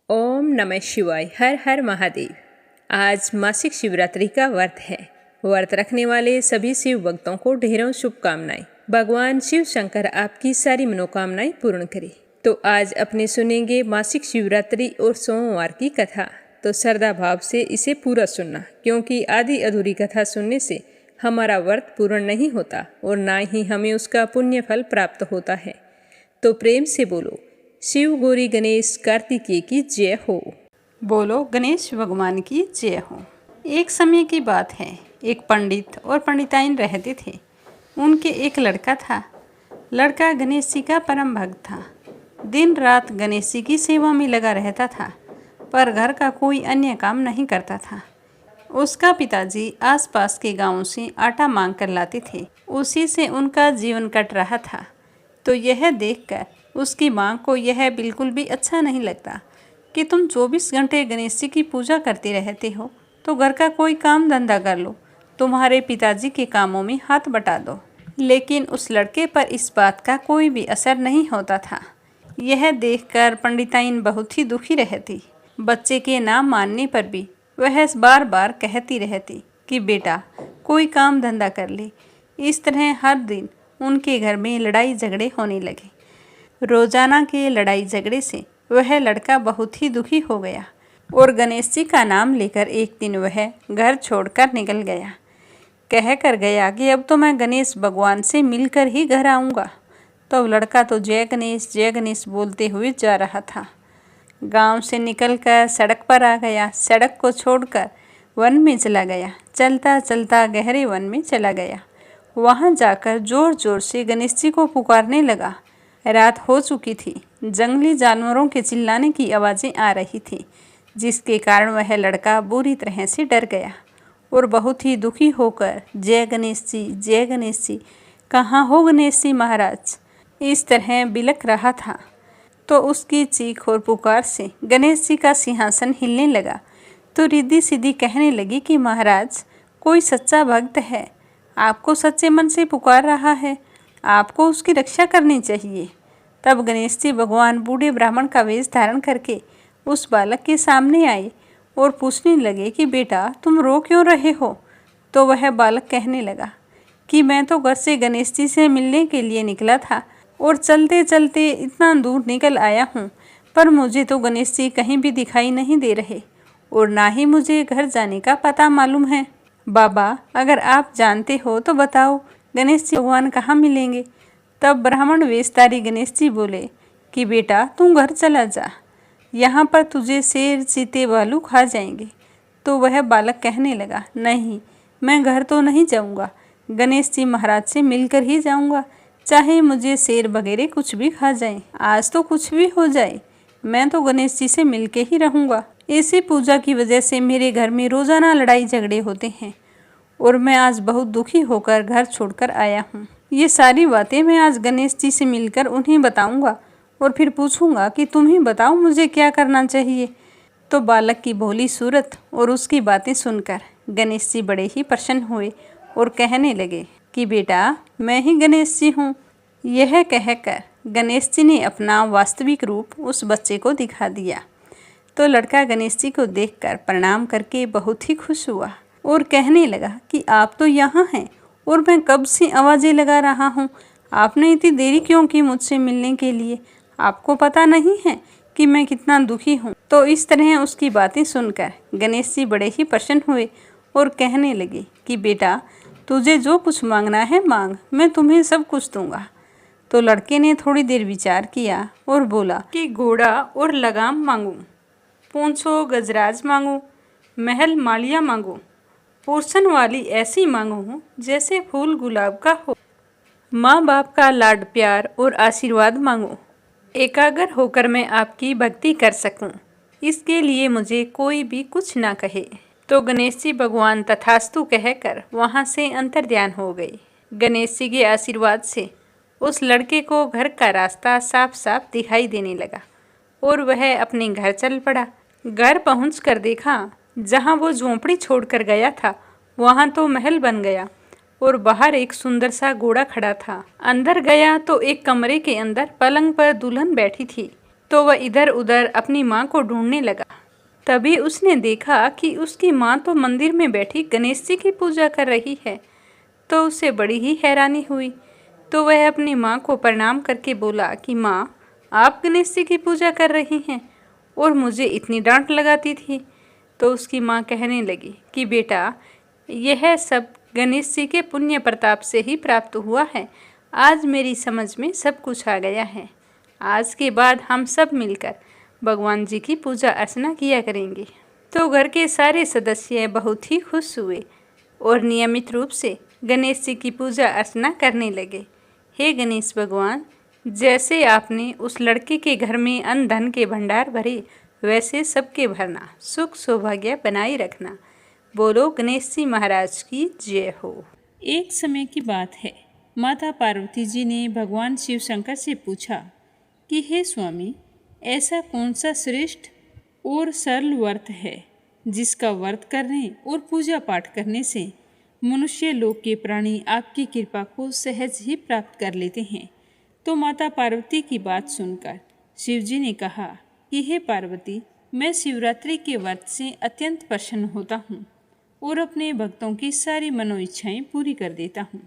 ओम नमः शिवाय। हर हर महादेव। आज मासिक शिवरात्रि का व्रत है। व्रत रखने वाले सभी शिव भक्तों को ढेरों शुभकामनाएं। भगवान शिव शंकर आपकी सारी मनोकामनाएं पूर्ण करे। तो आज अपने सुनेंगे मासिक शिवरात्रि और सोमवार की कथा। तो श्रद्धा भाव से इसे पूरा सुनना, क्योंकि आधी अधूरी कथा सुनने से हमारा व्रत पूर्ण नहीं होता और ना ही हमें उसका पुण्य फल प्राप्त होता है। तो प्रेम से बोलो, शिव गौरी गणेश कार्तिकेय की जय हो। बोलो गणेश भगवान की जय हो। एक समय की बात है, एक पंडित और पंडिताइन रहते थे। उनके एक लड़का था। लड़का गणेश जी का परम भक्त था। दिन रात गणेश जी की सेवा में लगा रहता था, पर घर का कोई अन्य काम नहीं करता था। उसका पिताजी आसपास के गांवों से आटा मांग कर लाते थे, उसी से उनका जीवन कट रहा था। तो यह देखकर उसकी माँ को यह बिल्कुल भी अच्छा नहीं लगता कि तुम 24 घंटे गणेश जी की पूजा करते रहते हो, तो घर का कोई काम धंधा कर लो, तुम्हारे पिताजी के कामों में हाथ बटा दो। लेकिन उस लड़के पर इस बात का कोई भी असर नहीं होता था। यह देखकर पंडिताइन बहुत ही दुखी रहती। बच्चे के ना मानने पर भी वह बार बार कहती रहती कि बेटा कोई काम धंधा कर ले। इस तरह हर दिन उनके घर में लड़ाई झगड़े होने लगे। रोजाना के लड़ाई झगड़े से वह लड़का बहुत ही दुखी हो गया और गणेश जी का नाम लेकर एक दिन वह घर छोड़कर निकल गया। कह कर गया कि अब तो मैं गणेश भगवान से मिलकर ही घर आऊँगा। तो लड़का तो जय गणेश बोलते हुए जा रहा था। गांव से निकलकर सड़क पर आ गया। सड़क को छोड़कर वन में चला गया। चलता चलता गहरे वन में चला गया। वहां जाकर जोर जोर से गणेश जी को पुकारने लगा। रात हो चुकी थी। जंगली जानवरों के चिल्लाने की आवाज़ें आ रही थी, जिसके कारण वह लड़का बुरी तरह से डर गया और बहुत ही दुखी होकर जय गणेश जी, कहाँ हो गणेश जी महाराज, इस तरह बिलख रहा था। तो उसकी चीख और पुकार से गणेश जी का सिंहासन हिलने लगा। तो रिद्धि सीधी कहने लगी कि महाराज, कोई सच्चा भक्त है, आपको सच्चे मन से पुकार रहा है, आपको उसकी रक्षा करनी चाहिए। तब गणेश जी भगवान बूढ़े ब्राह्मण का वेश धारण करके उस बालक के सामने आए और पूछने लगे कि बेटा तुम रो क्यों रहे हो। तो वह बालक कहने लगा कि मैं तो घर से गणेश जी से मिलने के लिए निकला था और चलते चलते इतना दूर निकल आया हूँ, पर मुझे तो गणेश जी कहीं भी दिखाई नहीं दे रहे और ना ही मुझे घर जाने का पता मालूम है। बाबा, अगर आप जानते हो तो बताओ, गणेश जी भगवान कहाँ मिलेंगे। तब ब्राह्मण वेशधारी गणेश जी बोले कि बेटा तू घर चला जा, यहाँ पर तुझे शेर चीते भालू खा जाएंगे। तो वह बालक कहने लगा, नहीं, मैं घर तो नहीं जाऊँगा, गणेश जी महाराज से मिलकर ही जाऊँगा, चाहे मुझे शेर वगैरह कुछ भी खा जाए, आज तो कुछ भी हो जाए, मैं तो गणेश जी से मिल के ही रहूँगा। इसी पूजा की वजह से मेरे घर में रोज़ाना लड़ाई झगड़े होते हैं और मैं आज बहुत दुखी होकर घर छोड़कर आया हूँ। ये सारी बातें मैं आज गणेश जी से मिलकर उन्हें बताऊंगा और फिर पूछूंगा कि तुम ही बताओ मुझे क्या करना चाहिए। तो बालक की भोली सूरत और उसकी बातें सुनकर गणेश जी बड़े ही प्रसन्न हुए और कहने लगे कि बेटा मैं ही गणेश जी हूँ। यह कहकर गणेश जी ने अपना वास्तविक रूप उस बच्चे को दिखा दिया। तो लड़का गणेश जी को देखकर प्रणाम करके बहुत ही खुश हुआ और कहने लगा कि आप तो यहाँ हैं और मैं कब से आवाज़ें लगा रहा हूँ, आपने इतनी देरी क्यों की मुझसे मिलने के लिए, आपको पता नहीं है कि मैं कितना दुखी हूँ। तो इस तरह उसकी बातें सुनकर गणेश जी बड़े ही प्रसन्न हुए और कहने लगे कि बेटा तुझे जो कुछ मांगना है मांग, मैं तुम्हें सब कुछ दूंगा। तो लड़के ने थोड़ी देर विचार किया और बोला कि घोड़ा और लगाम मांगूँ, पूंछो गजराज मांगूँ, महल मालिया मांगूँ, पोर्शन वाली ऐसी मांगूँ जैसे फूल गुलाब का हो, माँ बाप का लाड प्यार और आशीर्वाद मांगूँ, एकाग्र होकर मैं आपकी भक्ति कर सकूँ, इसके लिए मुझे कोई भी कुछ ना कहे। तो गणेश जी भगवान तथास्तु कहकर वहाँ से अंतर्ध्यान हो गए। गणेश जी के आशीर्वाद से उस लड़के को घर का रास्ता साफ साफ दिखाई देने लगा और वह अपने घर चल पड़ा। घर पहुंचकर देखा, जहां वो झोंपड़ी छोड़कर गया था वहां तो महल बन गया और बाहर एक सुंदर सा घोड़ा खड़ा था। अंदर गया तो एक कमरे के अंदर पलंग पर दुल्हन बैठी थी। तो वह इधर उधर अपनी माँ को ढूंढने लगा। तभी उसने देखा कि उसकी माँ तो मंदिर में बैठी गणेश जी की पूजा कर रही है। तो उसे बड़ी ही हैरानी हुई। तो वह अपनी माँ को प्रणाम करके बोला कि माँ, आप गणेश जी की पूजा कर रही हैं और मुझे इतनी डांट लगाती थी। तो उसकी माँ कहने लगी कि बेटा, यह सब गणेश जी के पुण्य प्रताप से ही प्राप्त हुआ है। आज मेरी समझ में सब कुछ आ गया है। आज के बाद हम सब मिलकर भगवान जी की पूजा अर्चना किया करेंगे। तो घर के सारे सदस्य बहुत ही खुश हुए और नियमित रूप से गणेश जी की पूजा अर्चना करने लगे। हे गणेश भगवान, जैसे आपने उस लड़के के घर में अन्न धन के भंडार भरे, वैसे सबके भरना, सुख सौभाग्य बनाए रखना। बोलो गणेश जी महाराज की जय हो। एक समय की बात है, माता पार्वती जी ने भगवान शिव शंकर से पूछा कि हे स्वामी, ऐसा कौन सा श्रेष्ठ और सरल व्रत है जिसका व्रत करने और पूजा पाठ करने से मनुष्य लोक के प्राणी आपकी कृपा को सहज ही प्राप्त कर लेते हैं। तो माता पार्वती की बात सुनकर शिव जी ने कहा कि हे पार्वती, मैं शिवरात्रि के व्रत से अत्यंत प्रसन्न होता हूँ और अपने भक्तों की सारी मनोइच्छाएं पूरी कर देता हूँ।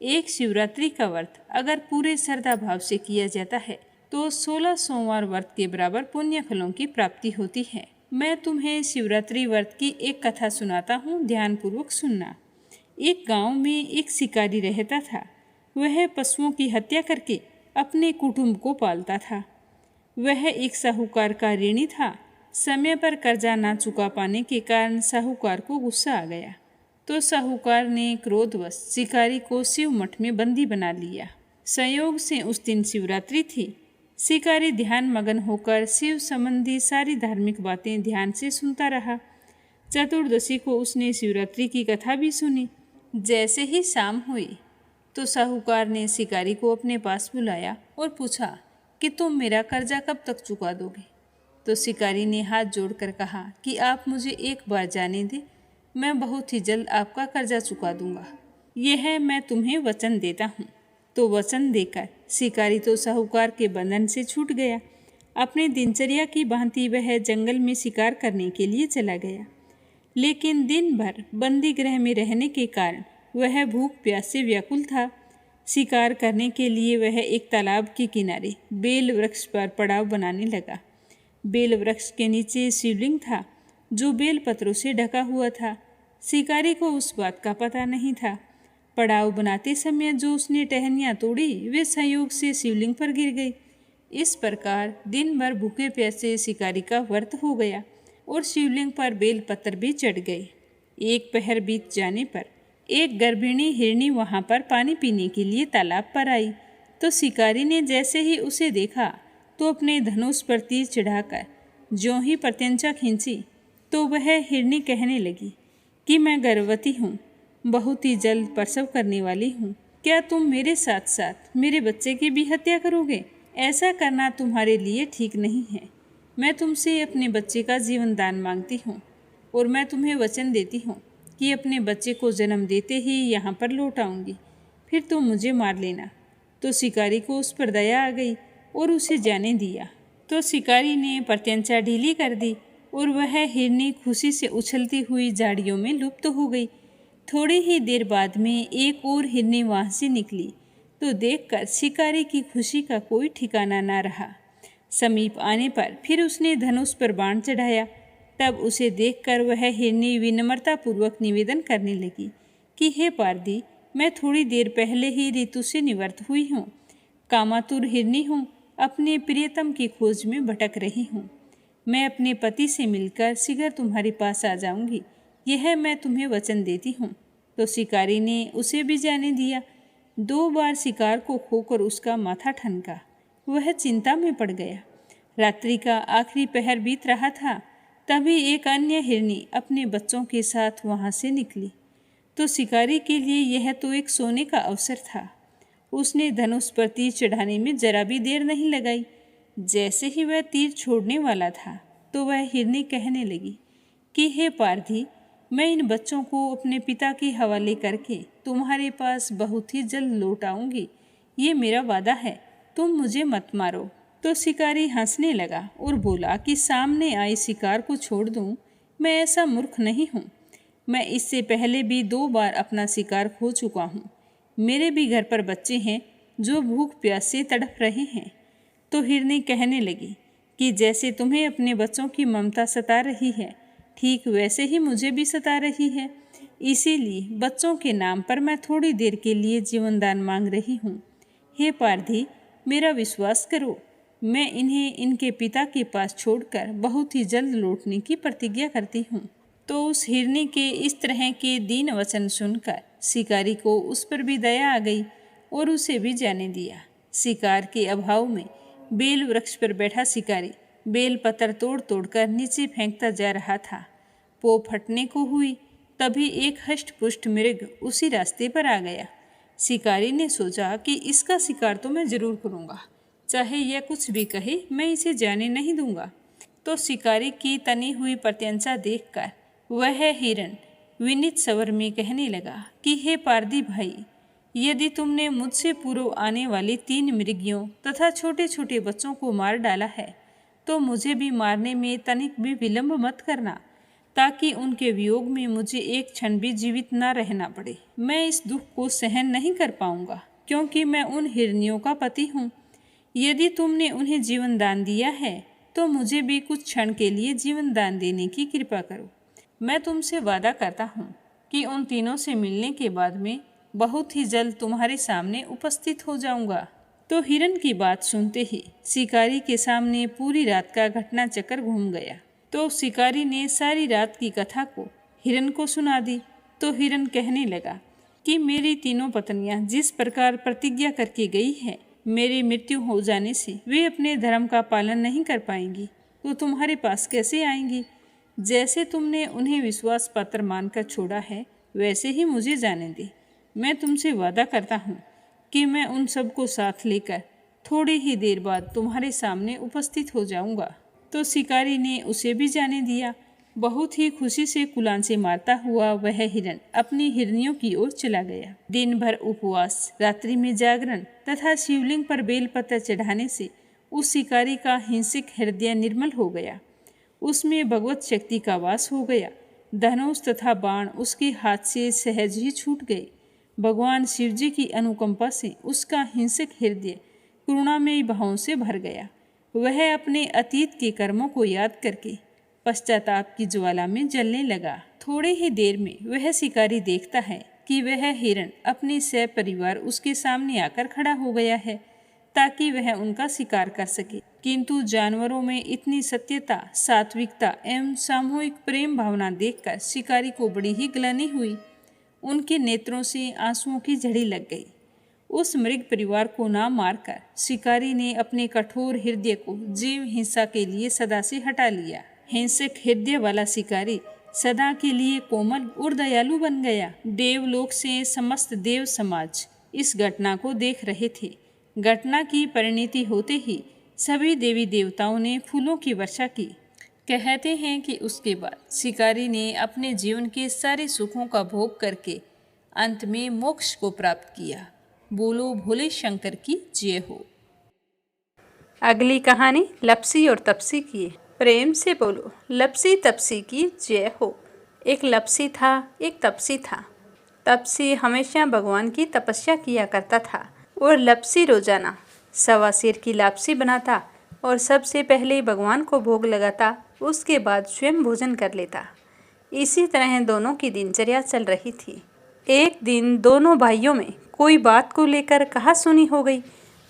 एक शिवरात्रि का व्रत अगर पूरे श्रद्धा भाव से किया जाता है तो 16 सोमवार व्रत के बराबर पुण्य फलों की प्राप्ति होती है। मैं तुम्हें शिवरात्रि व्रत की एक कथा सुनाता हूँ, ध्यानपूर्वक सुनना। एक गांव में एक शिकारी रहता था। वह पशुओं की हत्या करके अपने कुटुंब को पालता था। वह एक साहूकार का ऋणी था। समय पर कर्जा ना चुका पाने के कारण साहूकार को गुस्सा आ गया। तो साहूकार ने क्रोधवश शिकारी को शिव मठ में बंदी बना लिया। संयोग से उस दिन शिवरात्रि थी। शिकारी ध्यान मगन होकर शिव संबंधी सारी धार्मिक बातें ध्यान से सुनता रहा। चतुर्दशी को उसने शिवरात्रि की कथा भी सुनी। जैसे ही शाम हुई तो साहूकार ने शिकारी को अपने पास बुलाया और पूछा कि तुम मेरा कर्जा कब तक चुका दोगे। तो शिकारी ने हाथ जोड़कर कहा कि आप मुझे एक बार जाने दें, मैं बहुत ही जल्द आपका कर्जा चुका दूंगा। यह मैं तुम्हें वचन देता हूँ। तो वचन देकर शिकारी तो साहूकार के बंधन से छूट गया। अपनी दिनचर्या की भांति वह जंगल में शिकार करने के लिए चला गया। लेकिन दिन भर बंदी गृह में रहने के कारण वह भूख प्यास से व्याकुल था। शिकार करने के लिए वह एक तालाब के किनारे बेल वृक्ष पर पड़ाव बनाने लगा। बेल वृक्ष के नीचे शिवलिंग था जो बेल पत्रों से ढका हुआ था। शिकारी को उस बात का पता नहीं था। पड़ाव बनाते समय जो उसने टहनियाँ तोड़ी वे संयोग से शिवलिंग पर गिर गई। इस प्रकार दिन भर भूखे प्यासे शिकारी का व्रत हो गया और शिवलिंग पर बेल पत्र भी चढ़ गए। एक पहर बीत जाने पर एक गर्भिणी हिरनी वहां पर पानी पीने के लिए तालाब पर आई। तो शिकारी ने जैसे ही उसे देखा तो अपने धनुष पर तीर चढ़ाकर ज्यों ही प्रत्यंचा खींची तो वह हिरनी कहने लगी कि मैं गर्भवती हूँ, बहुत ही जल्द प्रसव करने वाली हूँ। क्या तुम मेरे साथ साथ मेरे बच्चे की भी हत्या करोगे? ऐसा करना तुम्हारे लिए ठीक नहीं है। मैं तुमसे अपने बच्चे का जीवन दान मांगती हूँ और मैं तुम्हें वचन देती हूँ कि अपने बच्चे को जन्म देते ही यहाँ पर लौट आऊँगी, फिर तुम मुझे मार लेना। तो शिकारी को उस पर दया आ गई और उसे जाने दिया। तो शिकारी ने प्रत्यंचा ढीली कर दी और वह हिरनी खुशी से उछलती हुई झाड़ियों में लुप्त हो गई। थोड़ी ही देर बाद में एक और हिरनी वहाँ से निकली तो देखकर शिकारी की खुशी का कोई ठिकाना ना रहा। समीप आने पर फिर उसने धनुष पर बाण चढ़ाया। तब उसे देखकर वह हिरनी विनम्रतापूर्वक निवेदन करने लगी कि हे पारदी, मैं थोड़ी देर पहले ही ऋतु से निवृत्त हुई हूँ। कामातुर हिरनी हूँ, अपने प्रियतम की खोज में भटक रही हूँ। मैं अपने पति से मिलकर शीघ्र तुम्हारे पास आ जाऊंगी, यह मैं तुम्हें वचन देती हूँ। तो शिकारी ने उसे भी जाने दिया। 2 बार शिकार को खोकर उसका माथा ठनका। वह चिंता में पड़ गया। रात्रि का आखिरी पहर बीत रहा था। तभी एक अन्य हिरनी अपने बच्चों के साथ वहां से निकली। तो शिकारी के लिए यह तो एक सोने का अवसर था। उसने धनुष पर तीर चढ़ाने में जरा भी देर नहीं लगाई। जैसे ही वह तीर छोड़ने वाला था तो वह हिरनी कहने लगी कि हे पारधी, मैं इन बच्चों को अपने पिता के हवाले करके तुम्हारे पास बहुत ही जल्द लौट आऊंगी। ये मेरा वादा है, तुम मुझे मत मारो। तो शिकारी हंसने लगा और बोला कि सामने आए शिकार को छोड़ दूं, मैं ऐसा मूर्ख नहीं हूँ। मैं इससे पहले भी 2 बार अपना शिकार खो चुका हूँ। मेरे भी घर पर बच्चे हैं जो भूख प्यास से तड़प रहे हैं। तो हिरनी कहने लगी कि जैसे तुम्हें अपने बच्चों की ममता सता रही है, ठीक वैसे ही मुझे भी सता रही है। इसीलिए बच्चों के नाम पर मैं थोड़ी देर के लिए जीवनदान मांग रही हूँ। हे पारधी, मेरा विश्वास करो, मैं इन्हें इनके पिता के पास छोड़कर बहुत ही जल्द लौटने की प्रतिज्ञा करती हूँ। तो उस हिरनी के इस तरह के दीन वचन सुनकर शिकारी को उस पर भी दया आ गई और उसे भी जाने दिया। शिकार के अभाव में बेल वृक्ष पर बैठा शिकारी बेल पत्थर तोड़ तोड़कर नीचे फेंकता जा रहा था। पो फटने को हुई, तभी एक हष्ट पुष्ट मृग उसी रास्ते पर आ गया। शिकारी ने सोचा कि इसका शिकार तो मैं जरूर करूँगा, चाहे यह कुछ भी कहे, मैं इसे जाने नहीं दूंगा। तो शिकारी की तनी हुई प्रत्यंचा देखकर वह हिरण विनीत स्वर में कहने लगा कि हे पारदी भाई, यदि तुमने मुझसे पूर्व आने वाली 3 मृगियों तथा छोटे छोटे बच्चों को मार डाला है, तो मुझे भी मारने में तनिक भी विलंब मत करना, ताकि उनके वियोग में मुझे एक क्षण भी जीवित न रहना पड़े। मैं इस दुख को सहन नहीं कर पाऊंगा, क्योंकि मैं उन हिरनियों का पति हूँ। यदि तुमने उन्हें जीवन दान दिया है, तो मुझे भी कुछ क्षण के लिए जीवन दान देने की कृपा करो। मैं तुमसे वादा करता हूँ कि उन तीनों से मिलने के बाद में बहुत ही जल्द तुम्हारे सामने उपस्थित हो जाऊंगा। तो हिरन की बात सुनते ही शिकारी के सामने पूरी रात का घटना चक्र घूम गया। तो शिकारी ने सारी रात की कथा को हिरन को सुना दी। तो हिरन कहने लगा कि मेरी तीनों पत्नियां जिस प्रकार प्रतिज्ञा करके गई है, मेरी मृत्यु हो जाने से वे अपने धर्म का पालन नहीं कर पाएंगी, तो तुम्हारे पास कैसे आएंगी? जैसे तुमने उन्हें विश्वास पात्र मानकर छोड़ा है, वैसे ही मुझे जाने दे। मैं तुमसे वादा करता हूँ कि मैं उन सबको साथ लेकर थोड़ी ही देर बाद तुम्हारे सामने उपस्थित हो जाऊंगा। तो शिकारी ने उसे भी जाने दिया। बहुत ही खुशी से कुलांचे मारता हुआ वह हिरन अपनी हिरनियों की ओर चला गया। दिन भर उपवास, रात्रि में जागरण तथा शिवलिंग पर बेलपत्र चढ़ाने से उस शिकारी का हिंसक हृदय निर्मल हो गया। उसमें भगवत शक्ति का वास हो गया। धनुष तथा बाण उसके हाथ से सहज ही छूट गए। भगवान शिवजी की अनुकंपा से उसका हिंसक हृदय करुणामयी भावों से भर गया। वह अपने अतीत के कर्मों को याद करके पश्चाताप की ज्वाला में जलने लगा। थोड़े ही देर में वह शिकारी देखता है कि वह हिरण अपने सपरिवार उसके सामने आकर खड़ा हो गया है, ताकि वह उनका शिकार कर सके। किंतु जानवरों में इतनी सत्यता, सात्विकता एवं सामूहिक प्रेम भावना देखकर शिकारी को बड़ी ही ग्लानि हुई। उनके नेत्रों से आंसुओं की झड़ी लग गई। उस मृग परिवार को ना मारकर शिकारी ने अपने कठोर हृदय को जीव हिंसा के लिए सदा से हटा लिया। हिंसक हृदय वाला शिकारी सदा के लिए कोमल और दयालु बन गया। देवलोक से समस्त देव समाज इस घटना को देख रहे थे। घटना की परिणति होते ही सभी देवी देवताओं ने फूलों की वर्षा की। कहते हैं कि उसके बाद शिकारी ने अपने जीवन के सारे सुखों का भोग करके अंत में मोक्ष को प्राप्त किया। बोलो भोले शंकर की जय हो। अगली कहानी लपसी और तपसी की। प्रेम से बोलो लपसी तपसी की जय हो। एक लपसी था, एक तपसी था। तपसी हमेशा भगवान की तपस्या किया करता था और लपसी रोजाना 1.25 सेर की लापसी बनाता और सबसे पहले भगवान को भोग लगाता, उसके बाद स्वयं भोजन कर लेता। इसी तरह दोनों की दिनचर्या चल रही थी। एक दिन दोनों भाइयों में कोई बात को लेकर कहासुनी हो गई,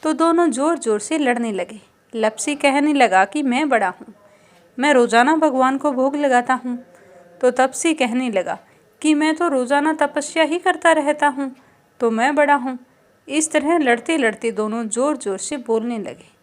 तो दोनों जोर जोर से लड़ने लगे। लपसी कहने लगा कि मैं बड़ा हूँ, मैं रोज़ाना भगवान को भोग लगाता हूँ। तो तपसी कहने लगा कि मैं तो रोज़ाना तपस्या ही करता रहता हूँ, तो मैं बड़ा हूँ। इस तरह लड़ते लड़ते दोनों जोर जोर से बोलने लगे।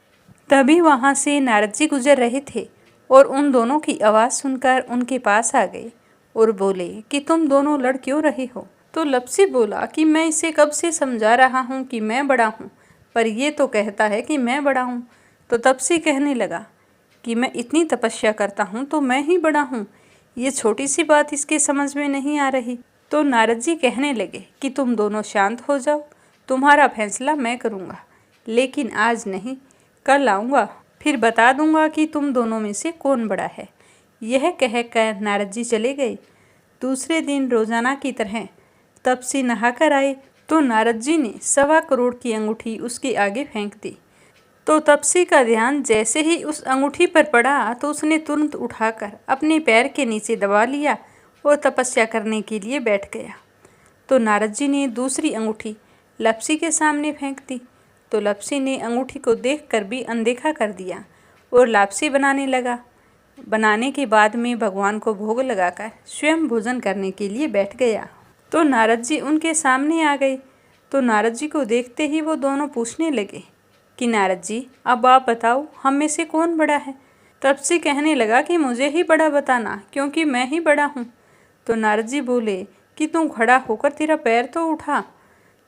तभी वहाँ से नारद जी गुजर रहे थे और उन दोनों की आवाज़ सुनकर उनके पास आ गए और बोले कि तुम दोनों लड़ क्यों रहे हो? तो लपसी बोला कि मैं इसे कब से समझा रहा हूँ कि मैं बड़ा हूँ, पर ये तो कहता है कि मैं बड़ा हूँ। तो तपसी कहने लगा कि मैं इतनी तपस्या करता हूँ तो मैं ही बड़ा हूँ, ये छोटी सी बात इसके समझ में नहीं आ रही। तो नारद जी कहने लगे कि तुम दोनों शांत हो जाओ, तुम्हारा फैसला मैं करूँगा, लेकिन आज नहीं, कल आऊँगा, फिर बता दूँगा कि तुम दोनों में से कौन बड़ा है। यह कहकर नारद जी चले गए। दूसरे दिन रोजाना की तरह तपसी नहाकर आए तो नारद जी ने 1.25 करोड़ की अंगूठी उसके आगे फेंक दी। तो तपसी का ध्यान जैसे ही उस अंगूठी पर पड़ा तो उसने तुरंत उठाकर अपने पैर के नीचे दबा लिया और तपस्या करने के लिए बैठ गया। तो नारद जी ने दूसरी अंगूठी लपसी के सामने फेंक दी। तो लपसी ने अंगूठी को देखकर भी अनदेखा कर दिया और लापसी बनाने लगा। बनाने के बाद में भगवान को भोग लगाकर स्वयं भोजन करने के लिए बैठ गया। तो नारद जी उनके सामने आ गए। तो नारद जी को देखते ही वो दोनों पूछने लगे कि नारद जी, अब आप बताओ हम में से कौन बड़ा है। तपसी कहने लगा कि मुझे ही बड़ा बताना, क्योंकि मैं ही बड़ा हूँ। तो नारद जी बोले कि तू खड़ा होकर तेरा पैर तो उठा।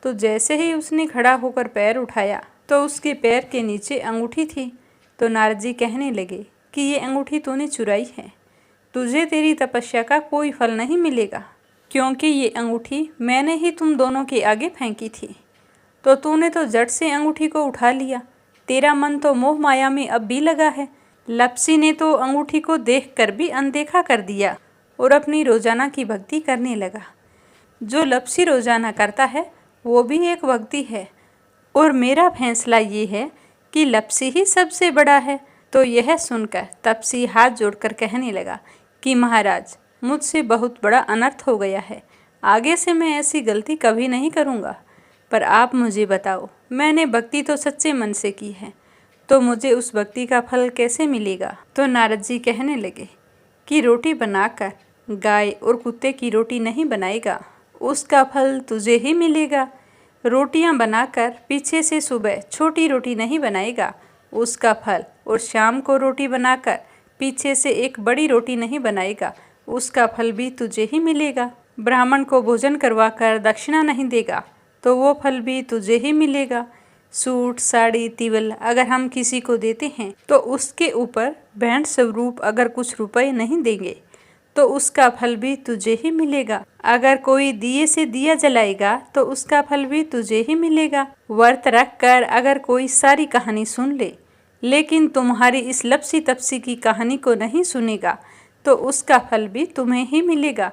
तो जैसे ही उसने खड़ा होकर पैर उठाया तो उसके पैर के नीचे अंगूठी थी। तो नारद जी कहने लगे कि ये अंगूठी तूने चुराई है, तुझे तेरी तपस्या का कोई फल नहीं मिलेगा, क्योंकि ये अंगूठी मैंने ही तुम दोनों के आगे फेंकी थी। तो तूने तो झट से अंगूठी को उठा लिया, तेरा मन तो मोह माया में अब भी लगा है। लपसी ने तो अंगूठी को देखकर भी अनदेखा कर दिया और अपनी रोजाना की भक्ति करने लगा। जो लपसी रोजाना करता है वो भी एक भक्ति है, और मेरा फैसला ये है कि लपसी ही सबसे बड़ा है। तो यह सुनकर तपसी हाथ जोड़कर कहने लगा कि महाराज, मुझसे बहुत बड़ा अनर्थ हो गया है, आगे से मैं ऐसी गलती कभी नहीं करूँगा। पर आप मुझे बताओ, मैंने भक्ति तो सच्चे मन से की है, तो मुझे उस भक्ति का फल कैसे मिलेगा। तो नारद जी कहने लगे कि रोटी बनाकर गाय और कुत्ते की रोटी नहीं बनाएगा, उसका फल तुझे ही मिलेगा। रोटियां बनाकर पीछे से सुबह छोटी रोटी नहीं बनाएगा, उसका फल, और शाम को रोटी बनाकर पीछे से एक बड़ी रोटी नहीं बनाएगा, उसका फल भी तुझे ही मिलेगा। ब्राह्मण को भोजन करवाकर दक्षिणा नहीं देगा तो वो फल भी तुझे ही मिलेगा। सूट, साड़ी, तिवल अगर हम किसी को देते हैं तो उसके ऊपर भेंट स्वरूप अगर कुछ रुपए नहीं देंगे तो उसका फल भी तुझे ही मिलेगा। अगर कोई दिए से दिया जलाएगा तो उसका फल भी तुझे ही मिलेगा। व्रत रख कर अगर कोई सारी कहानी सुन ले, लेकिन तुम्हारी इस लपसी तपसी की कहानी को नहीं सुनेगा तो उसका फल भी तुम्हें ही मिलेगा।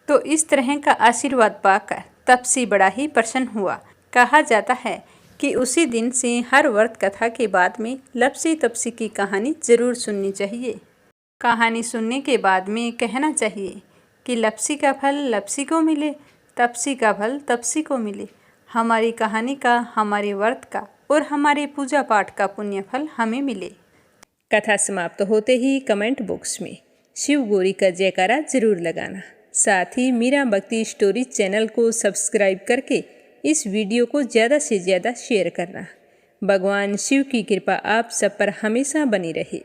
तो इस तरह का आशीर्वाद पाकर तपसी बड़ा ही प्रसन्न हुआ। कहा जाता है कि उसी दिन से हर व्रत कथा के बाद में लपसी तपसी की कहानी जरूर सुननी चाहिए। कहानी सुनने के बाद में कहना चाहिए कि लपसी का फल लपसी को मिले, तपसी का फल तपसी को मिले। हमारी कहानी का, हमारे व्रत का और हमारे पूजा पाठ का पुण्य फल हमें मिले। कथा समाप्त होते ही कमेंट बॉक्स में शिव गौरी का जयकारा जरूर लगाना। साथ ही मीरा भक्ति स्टोरीज चैनल को सब्सक्राइब करके इस वीडियो को ज़्यादा से ज़्यादा शेयर करना। भगवान शिव की कृपा आप सब पर हमेशा बनी रहे।